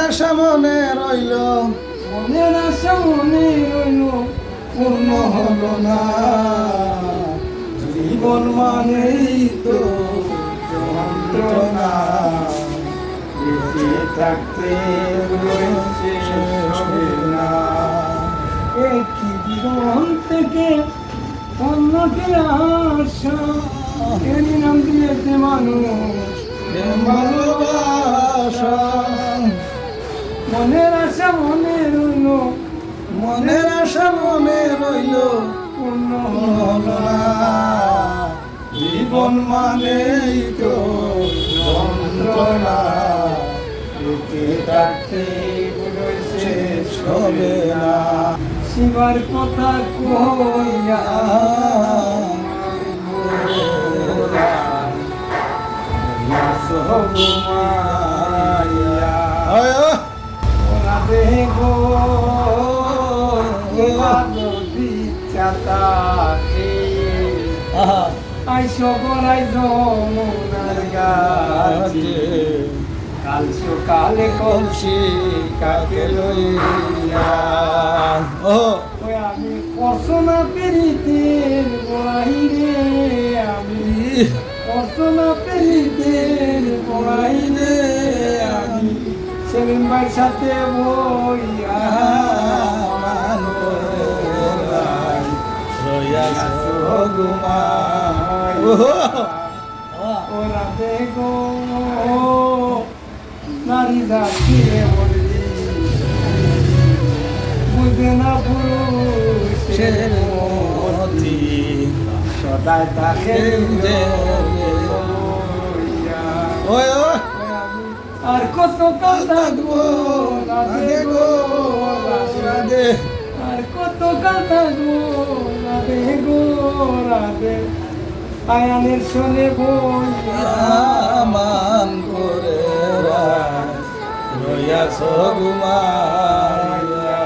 আশা মনে রইল, মনের আশা মনে রইল, পূর্ণ হলো না। জীবন মানেই তো যন্ত্রণা, বেঁচে থাকতে রয়েছে হবে না। একই জীবন থেকে অন্যকে আশা, এরই নাম দিয়েছে মানুষ ভালোবাসা। মনের আশা মনে রইল, মনের আশা মনে রইল, পূর্ণ হলো না। জীবন মানেই তো যন্ত্রণা, বেঁচে থাকতে শেষ হবে না। শিবার কথা কইয়া ওরা দেখো যদি চাতাকে আইসো গড়াই যমুনার গাছে, কাল সকালে কলসি কাকে লইয়া। ওই আমি পছনা পেরিতের বড়াই রে, আমি পছনা পেরিতের বড়াই রে, আমি সেলিম ভাইয়ের সাথে বইয়া ওরা দেখো নারী জাতিরে বললি বুঝে না পুরুষের মতি, সদাই তাকে আর কত কাল থাকবো রাধে গো রাধে, আর কত কাল থাকবো রাধে গো রাধে। আয়ানের শোনে বইয়া মান করে রইয়াছ ঘুমাইয়া।